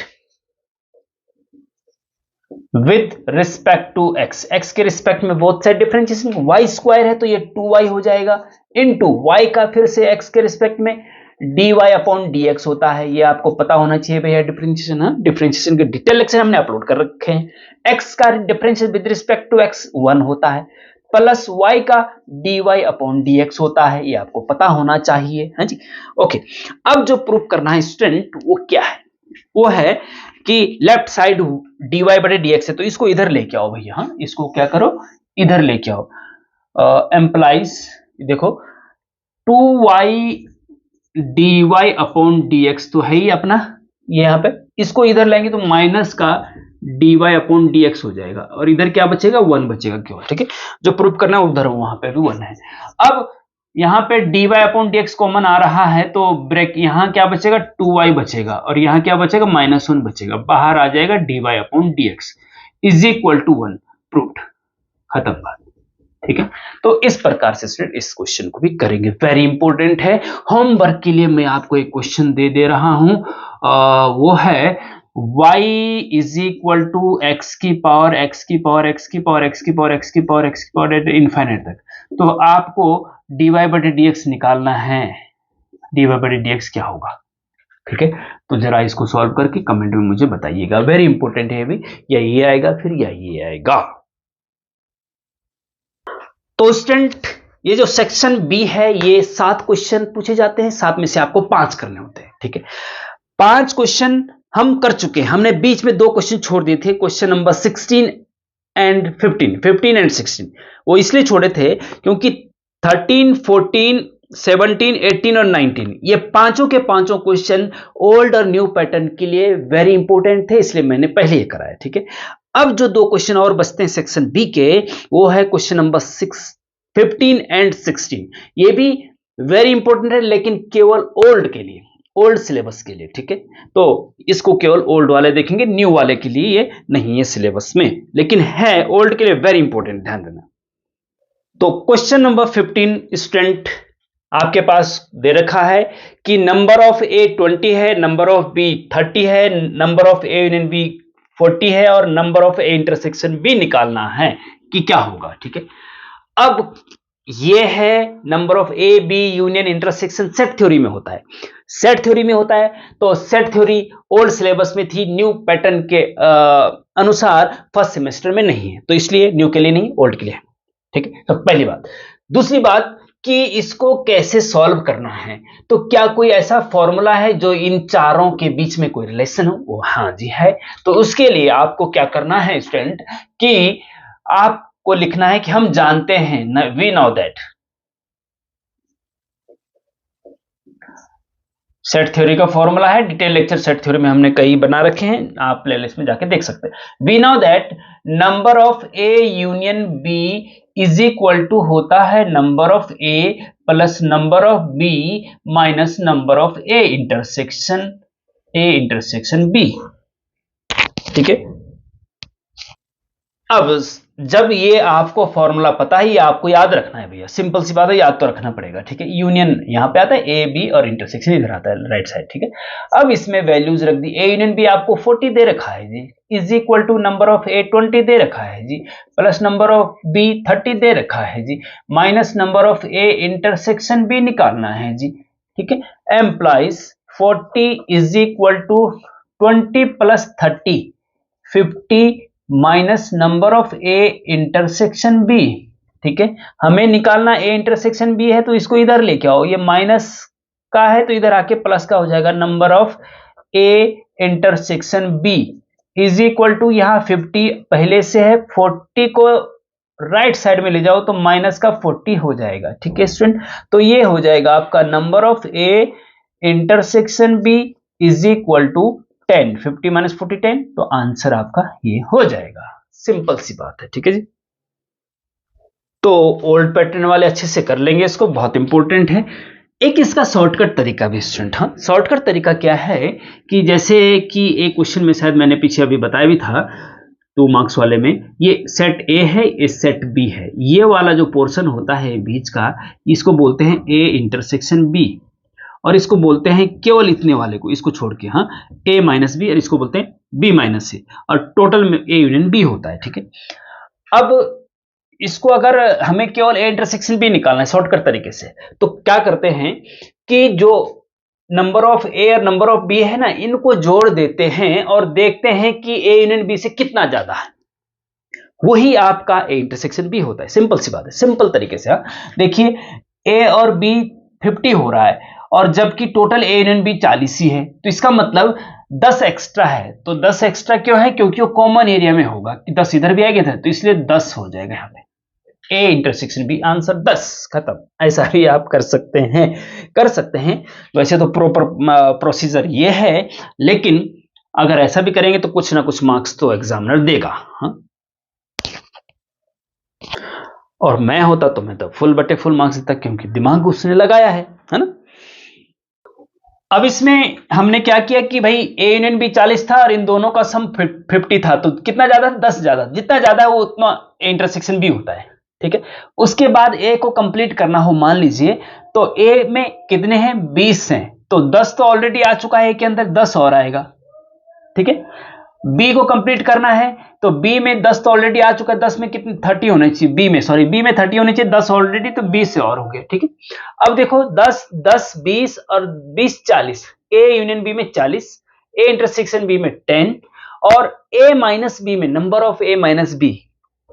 with respect to x, x के रिस्पेक्ट में both side differentiation, y square है तो ये 2y हो जाएगा, इनटू y का फिर से x के रिस्पेक्ट में dy अपॉन dx होता है, ये आपको पता होना चाहिए भैया डिफरेंशिएशन। हाँ, डिफरेंशिएशन के डिटेल लेक्चर हमने अपलोड कर रखे हैं। x का differentiation with respect to x 1 होता है, प्लस y का dy अपॉन dx होता है, ये आपको पता होना चाहिए। हाँ जी, ओके। अब जो प्रूफ करना है स्टूडेंट वो क्या है, वो है कि लेफ्ट साइड dy बटे dx है तो इसको इधर लेके आओ भैया। हाँ, इसको क्या करो, इधर लेके आओ, एम्प्लाइज देखो 2y dy अपॉन dx तो है ही अपना, ये यहां पे इसको इधर लेंगे तो माइनस का dy अपॉन dx हो जाएगा और इधर क्या बचेगा, 1 बचेगा क्यों, ठीक है। जो प्रूफ करना है उधर वहां पे भी 1 है। अब यहां पे dy अपॉन dx कॉमन आ रहा है तो ब्रेक, यहां क्या बचेगा, 2y बचेगा और यहां क्या बचेगा, -1 बचेगा, बाहर आ जाएगा dy upon dx is equal to 1, proved, खत्म बात, ठीक है। तो इस प्रकार से स्टूडेंट इस क्वेश्चन को भी करेंगे, वेरी इंपॉर्टेंट है। होमवर्क के लिए मैं आपको एक क्वेश्चन दे रहा हूं, वो है y is equal to x की पावर x की पावर x की पावर x की पावर x की पावर x की पावर इनफाइनाइट तक, तो आपको dy बटे dx निकालना है, dy बटे dx क्या होगा, ठीक है। तो जरा इसको सॉल्व करके कमेंट में मुझे बताइएगा, वेरी इंपॉर्टेंट है भी, या ये आएगा फिर या ये आएगा। तो स्टूडेंट ये जो सेक्शन बी है ये 7 क्वेश्चन पूछे जाते हैं, 7 में से आपको 5 करने होते हैं, ठीक है। 5 क्वेश्चन हम कर चुके हैं, हमने बीच में 2 क्वेश्चन छोड़ दिए थे, क्वेश्चन नंबर 16 एंड 15 एंड 16, वो इसलिए छोड़े थे क्योंकि 13, 14, 17, 18 और 19 ये पांचों के पांचों क्वेश्चन ओल्ड और न्यू पैटर्न के लिए वेरी इंपॉर्टेंट थे, इसलिए मैंने पहले ये कराया, ठीक है। अब जो 2 क्वेश्चन और बचते हैं सेक्शन बी के, वो है क्वेश्चन नंबर 15 एंड 16, ये भी वेरी इंपॉर्टेंट है लेकिन केवल ओल्ड के लिए, ओल्ड सिलेबस के लिए, ठीक है। तो इसको केवल ओल्ड वाले देखेंगे, न्यू वाले के लिए ये नहीं है सिलेबस में, लेकिन है ओल्ड के लिए वेरी इंपॉर्टेंट, ध्यान देना। तो क्वेश्चन नंबर 15 स्टूडेंट आपके पास दे रखा है कि नंबर ऑफ ए 20 है, नंबर ऑफ बी 30 है, number of A union B 40 है और number of A intersection B निकालना है कि क्या होगा, ठीक है। अब ये है number of A B union intersection set theory में होता है, सेट थ्योरी में होता है। तो सेट थ्योरी ओल्ड सिलेबस में थी, न्यू पैटर्न के अनुसार फर्स्ट सेमेस्टर में नहीं है, तो इसलिए न्यू के लिए नहीं, ओल्ड के लिए है। ठीक है, तो पहली बात। दूसरी बात कि इसको कैसे सॉल्व करना है, तो क्या कोई ऐसा फॉर्मूला है जो इन चारों के बीच में कोई रिलेशन हो? वो हाँ जी है। तो उसके लिए आपको क्या करना है स्टूडेंट कि आपको लिखना है कि हम जानते हैं, we know that, set theory का फॉर्मूला है, डिटेल लेक्चर सेट थ्योरी में हमने कई बना रखे हैं, आप प्लेलिस्ट में जाके देख सकते हैं। We know that number of A union B is equal to होता है number of A plus number of B minus number of A intersection B. ठीक है, अब जब ये आपको फॉर्मूला पता है, ये आपको याद रखना है भैया, सिंपल सी बात है, याद तो रखना पड़ेगा। ठीक है, यूनियन यहां पे आता है ए बी और इंटरसेक्शन इधर आता है राइट साइड। ठीक है, अब इसमें वैल्यूज रख दी, ए यूनियन बी आपको 40 दे रखा है जी, is equal to number of A 20 दे रखा है जी, प्लस नंबर ऑफ बी 30 दे रखा है जी, minus number of A intersection B निकालना है जी। ठीक है, employees 40 is equal to 20 plus 30 50 minus number of A intersection B. ठीक है, हमें निकालना ए इंटरसेक्शन बी है, तो इसको इधर लेके आओ, ये माइनस का है तो इधर आके प्लस का हो जाएगा, number of A intersection B is equal to, यहां 50 पहले से है, 40 को राइट साइड में ले जाओ तो माइनस का 40 हो जाएगा। ठीक है स्टूडेंट, तो ये हो जाएगा आपका number of A intersection B is equal to 10, 50 minus 40 10, तो आंसर आपका ये हो जाएगा। सिंपल सी बात है। ठीक है जी, तो ओल्ड पैटर्न वाले अच्छे से कर लेंगे इसको, बहुत इंपॉर्टेंट है। एक इसका शॉर्टकट तरीका भी स्टूडेंट, हाँ शॉर्टकट तरीका क्या है कि जैसे कि एक क्वेश्चन में शायद मैंने पीछे अभी बताया भी था 2 मार्क्स वाले में, ये सेट ए है, ये सेट बी है, ये वाला जो पोर्शन होता है बीच का, इसको बोलते हैं ए इंटरसेक्शन बी, और इसको बोलते हैं केवल इतने वाले को, इसको छोड़ के, हाँ ए माइनस बी, और इसको बोलते हैं बी माइनस सी, और टोटल में ए यूनियन बी होता है। ठीक है, अब इसको अगर हमें केवल ए इंटरसेक्शन बी निकालना है शॉर्टकट तरीके से, तो क्या करते हैं कि जो नंबर ऑफ ए और नंबर ऑफ बी है ना, इनको जोड़ देते हैं और देखते हैं कि ए यूनियन बी से कितना ज्यादा है, वही आपका ए इंटरसेक्शन बी होता है। सिंपल सी बात है, सिंपल तरीके से। हाँ देखिए, ए और बी 50 हो रहा है, और जबकि टोटल ए यूनियन बी 40 ही है, तो इसका मतलब 10 एक्स्ट्रा है। तो 10 एक्स्ट्रा क्यों है? क्योंकि वो कॉमन एरिया में होगा, कि 10 इधर भी आएगा था, तो इसलिए 10 हो जाएगा यहाँ पे ए इंटरसेक्शन बी, आंसर 10, खत्म। ऐसा भी आप कर सकते हैं। वैसे तो प्रॉपर प्रोसीजर ये है, लेकिन अगर ऐसा भी करेंगे तो कुछ ना कुछ मार्क्स तो एग्जामिनर देगा। हाँ, और मैं होता तो मैं तो फुल बटे फुल मार्क्स देता, क्योंकि दिमाग उसने लगाया है ना। अब इसमें हमने क्या किया कि भाई ए यूनियन बी 40 था और इन दोनों का सम 50 था, तो कितना ज्यादा था? 10 ज्यादा। जितना ज्यादा है वो उतना इंटरसेक्शन बी होता है। ठीक है, उसके बाद ए को कंप्लीट करना हो, मान लीजिए तो ए में कितने हैं? 20 हैं, तो 10 तो ऑलरेडी आ चुका है, ए के अंदर 10 और आएगा। ठीक है, बी को कंप्लीट करना है, तो बी में 10 तो ऑलरेडी आ चुका है, 10 में कितने? 30 होने चाहिए, बी में 30 होने चाहिए, 10 ऑलरेडी, तो 20 से और हो गया। ठीक है, अब देखो 10 10 20 और 20 40, ए यूनियन बी में 40, ए इंटरसेक्शन बी में 10, और ए माइनस बी में number of A minus B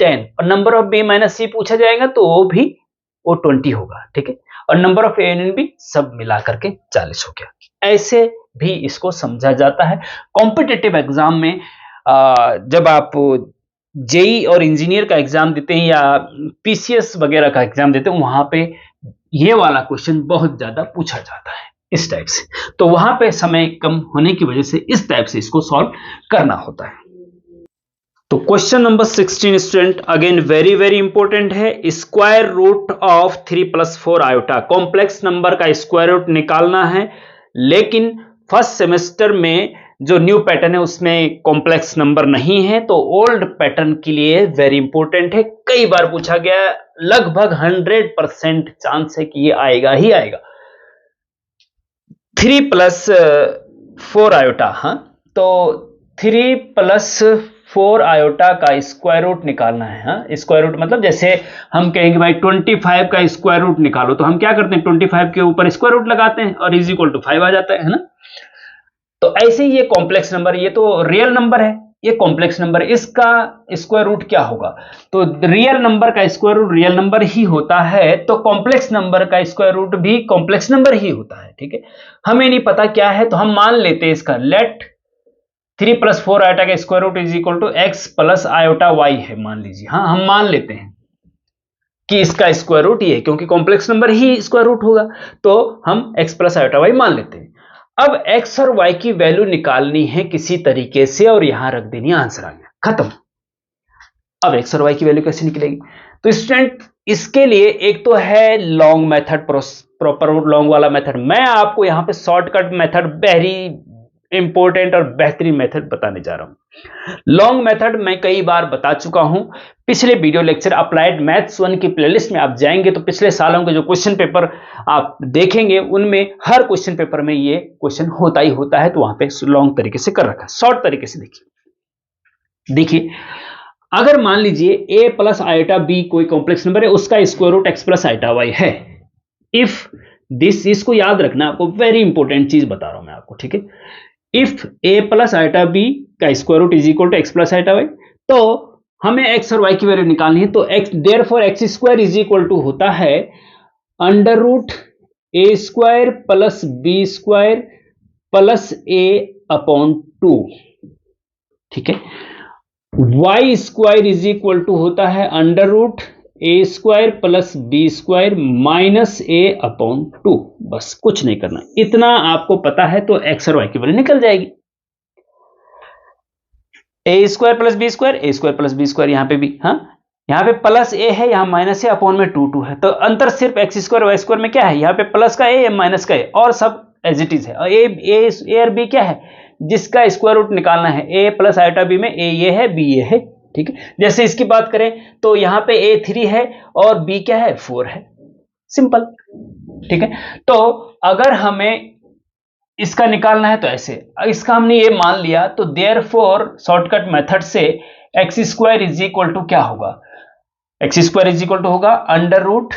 10, और number of B minus C पूछा जाएगा तो वो 20 होगा। ठीक है, और number of A union B सब मिला करके 40 हो गया। ऐसे भी इसको समझा जाता है। कॉम्पिटिटिव एग्जाम में जब आप जेई और इंजीनियर का एग्जाम देते हैं या पीसीएस वगैरह का एग्जाम देते हैं, वहां पे ये वाला क्वेश्चन बहुत ज्यादा पूछा जाता है इस टाइप से, तो वहां पे समय कम होने की वजह से इस टाइप से इसको सॉल्व करना होता है। तो question number 16 student, again very very important है। Square root of 3 + 4 iota, complex number का स्क्वायर रूट निकालना है, लेकिन फर्स्ट सेमेस्टर में जो न्यू पैटर्न है उसमें कॉम्प्लेक्स नंबर नहीं है, तो ओल्ड पैटर्न के लिए वेरी इंपॉर्टेंट है। कई बार पूछा गया, लगभग 100% चांस है कि ये आएगा ही आएगा। 3 + 4 आयोटा, हाँ तो 3 + 4 आयोटा का स्क्वायर रूट निकालना है। हाँ, स्क्वायर रूट मतलब जैसे हम कहेंगे भाई 25 का स्क्वायर रूट निकालो, तो हम क्या करते हैं 25 के ऊपर स्क्वायर रूट लगाते हैं और इज इक्वल टू 5 आ जाता है ना। तो ऐसे ही ये कॉम्प्लेक्स नंबर, ये तो रियल नंबर है, ये कॉम्प्लेक्स नंबर, इसका स्क्वायर रूट क्या होगा? तो रियल नंबर का स्क्वायर रूट रियल नंबर ही होता है, तो कॉम्प्लेक्स नंबर का स्क्वायर रूट भी कॉम्प्लेक्स नंबर ही होता है। ठीक है, हमें नहीं पता क्या है, तो हम मान लेते हैं इसका लेट 3 + 4 आयोटा का square root is equal to x plus iota y है, मान लीजिए। हाँ, हम मान लेते हैं कि इसका स्क्वायर रूट ये है, क्योंकि कॉम्प्लेक्स नंबर ही स्क्वायर रूट होगा, तो हम एक्स प्लस आयोटा वाई मान लेते हैं। अब एक्स और वाई की वैल्यू निकालनी है किसी तरीके से और यहां रख देनी, आंसर आ गया, खत्म। अब एक्स और वाई की वैल्यू कैसे निकलेगी? तो स्टूडेंट इसके लिए एक तो है लॉन्ग मेथड, प्रॉपर लॉन्ग वाला मेथड। मैं आपको यहां पे शॉर्टकट मेथड, वेरी इंपॉर्टेंट और बेहतरीन मेथड बताने जा रहा हूं। लॉन्ग मेथड मैं कई बार बता चुका हूं, पिछले वीडियो लेक्चर अप्लाइड मैथ्स 1 की प्लेलिस्ट में आप जाएंगे तो पिछले सालों के जो क्वेश्चन पेपर आप देखेंगे उनमें हर क्वेश्चन पेपर में ये क्वेश्चन होता ही होता है, तो वहां पे लॉन्ग तरीके से कर रखा है। शॉर्ट तरीके से देखिए, अगर मान लीजिए a प्लस आयोटा b कोई कॉम्प्लेक्स नंबर है, उसका square root x plus iota y है। इफ दिस, इसको याद रखना, आपको वेरी इंपॉर्टेंट चीज बता रहा हूं मैं आपको, ठीक है। If a plus iota b का square root is equal to x plus iota y, तो हमें x और y की वैल्यू निकालनी है, तो x therefore x square is equal to होता है under root a square plus b square plus a upon 2, ठीक है। y square is equal to होता है under root a square plus b square minus a upon 2। बस कुछ नहीं करना, इतना आपको पता है तो x और y की वैल्यू निकल जाएगी। a square plus b square, a square plus b square, यहां पे भी, हाँ यहां पे प्लस a है, यहां माइनस है, अपॉन में 2 है, तो अंतर सिर्फ x स्क्वायर y स्क्वायर में क्या है, यहां पे प्लस का a माइनस का a, और सब एज इट इज है। और a और b क्या है, जिसका स्क्वायर रूट निकालना है, a प्लस आयोटा b में a ये है, b ये है, ठीक है। जैसे इसकी बात करें तो यहां पे a 3 है और b क्या है, 4 है, सिंपल, ठीक है। तो अगर हमें इसका निकालना है तो ऐसे, इसका हमने ये मान लिया, तो देयरफॉर शॉर्टकट मेथड से x square is equal to क्या होगा, x square is equal to होगा under root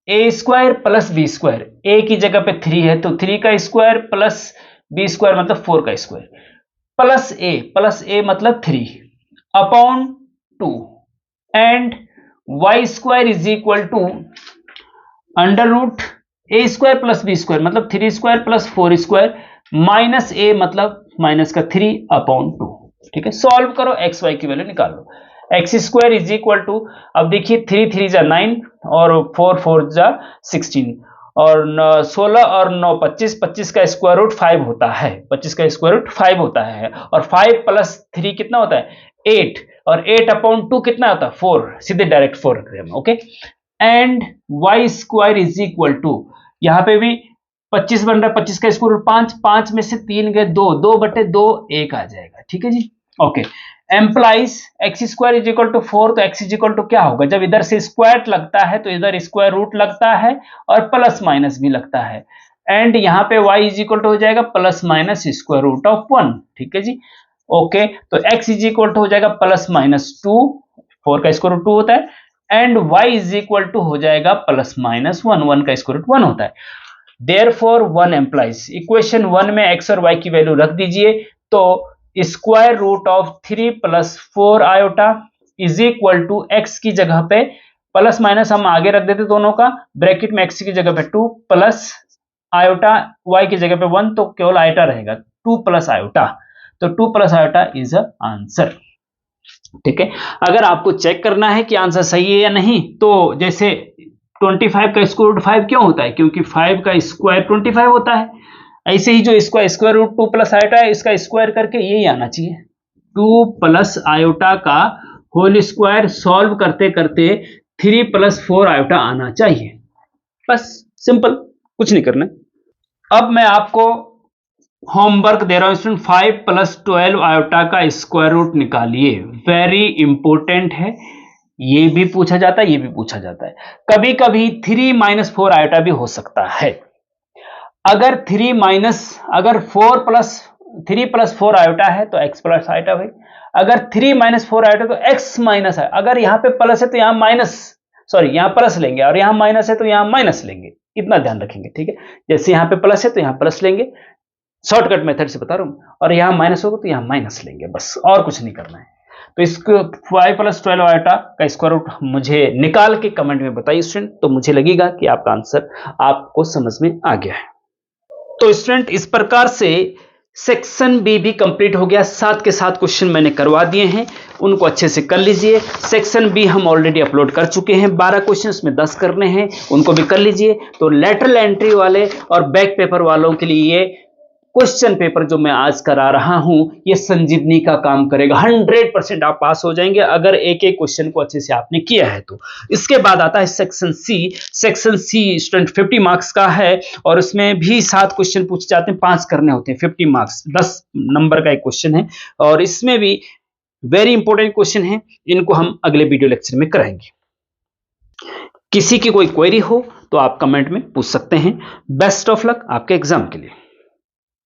A square plus B square, A की जगह पे 3 है तो 3 का स्क्वायर प्लस बी स्क्वायर मतलब 4 का स्क्वायर, प्लस ए मतलब 3 upon 2, and y square is equal to under root A square plus B square मतलब 3 square plus 4 square minus A मतलब माइनस का 3 अपॉन 2, ठीक है। सॉल्व करो, एक्स वाई की वैल्यू निकाल लो। X square is equal to, अब देखिए 3 3 जा 9 और 4 4 जा 16 और 16 और 9 25, 25 का स्क्वायर रूट 5 होता है, 25 का स्क्वायर रूट 5 होता है, और 5 प्लस 3 कितना होता है 8, और 8 अपॉन 2 कितना होता है 4, सीधे डायरेक्ट 4 रख रहे हैं, okay. And y square is equal to, यहां पे भी 25 बन रहा है, 25 का स्क्वायर रूट 5, 5 में से 3 गए 2, 2/2 1 आ जाएगा, ठीक है जी, okay. Implies X square is equal to 4, तो एक्स इज इक्वल टू क्या होगा, जब इधर से स्क्वायर लगता है तो इधर स्क्वायर रूट लगता है और प्लस माइनस भी लगता है, एंड यहाँ पे y इज इक्वल टू हो जाएगा plus minus square root of 1, ठीक है जी, ओके। तो x इज इक्वल टू हो जाएगा प्लस माइनस 2, 4 का स्क्वायर रूट 2 होता है, and y is equal to हो जाएगा प्लस माइनस 1, 1 का स्क्वायर रूट 1 होता है। देयरफॉर 1 एम्प्लाइज, इक्वेशन 1 में x और y की वैल्यू रख दीजिए, तो square root of 3 plus 4 iota is equal to x की जगह पे प्लस माइनस हम आगे रख देते दोनों का, ब्रैकेट में x की जगह पे 2 प्लस आयोटा, y की जगह पे 1, तो केवल आयोटा रहेगा, 2 प्लस आयोटा, तो 2 plus iota is a answer, ठीक है। अगर आपको चेक करना है कि आंसर सही है या नहीं, तो जैसे 25 का स्क्वायर रूट 5 क्यों होता है, क्योंकि 5 का स्क्वायर 25 होता है, ऐसे ही जो इसका स्क्वायर रूट 2 प्लस आयोटा है, इसका स्क्वायर करके यही आना चाहिए, 2 प्लस आयोटा का होल स्क्वायर, सॉल्व करते करते 3 प्लस 4 आयोटा आना चाहिए, बस सिंपल, कुछ नहीं करना। अब मैं आपको होमवर्क दे रहा हूं स्टूडेंट, 5 प्लस 12 आयोटा का स्क्वायर रूट निकालिए, वेरी इंपॉर्टेंट है, ये भी पूछा जाता है, ये भी पूछा जाता है, कभी कभी 3 माइनस 4 आयोटा भी हो सकता है। अगर 3 प्लस 4 आयोटा है तो x प्लस आयोटा भाई, अगर 3 - 4 आया तो x माइनस है, अगर यहां पे प्लस है तो यहां माइनस, सॉरी यहां प्लस लेंगे, और यहां माइनस है तो यहां माइनस लेंगे, इतना ध्यान रखेंगे, ठीक है। जैसे यहां पे प्लस है तो यहां प्लस लेंगे, शॉर्टकट मेथड से बता रहा हूं, और यहां माइनस होगा तो यहां माइनस लेंगे, बस और कुछ नहीं करना है। तो इसको 5 + 12 आयोटा का स्क्वायर रूट मुझे निकाल के कमेंट में बताइए स्टूडेंट, तो मुझे लगेगा कि आपका आंसर आपको समझ में आ गया है। तो स्टूडेंट इस प्रकार से सेक्शन बी भी कंप्लीट हो गया, 7 के 7 क्वेश्चन मैंने करवा दिए हैं, उनको अच्छे से कर लीजिए। सेक्शन बी हम ऑलरेडी अपलोड कर चुके हैं, 12 क्वेश्चन उसमें 10 करने हैं, उनको भी कर लीजिए। तो लेटरल एंट्री वाले और बैक पेपर वालों के लिए क्वेश्चन पेपर जो मैं आज करा रहा हूं, ये संजीवनी का काम करेगा। 100% आप पास हो जाएंगे अगर एक एक क्वेश्चन को अच्छे से आपने किया है तो। इसके बाद आता है section C. Section C student 50 marks का है, और उसमें भी 7 क्वेश्चन पूछे जाते हैं, 5 करने होते हैं, 50 मार्क्स 10 नंबर का एक क्वेश्चन है, और इसमें भी वेरी इंपॉर्टेंट क्वेश्चन है, इनको हम अगले वीडियो लेक्चर में कराएंगे। किसी की कोई क्वेरी हो तो आप कमेंट में पूछ सकते हैं। बेस्ट ऑफ लक आपके एग्जाम के लिए।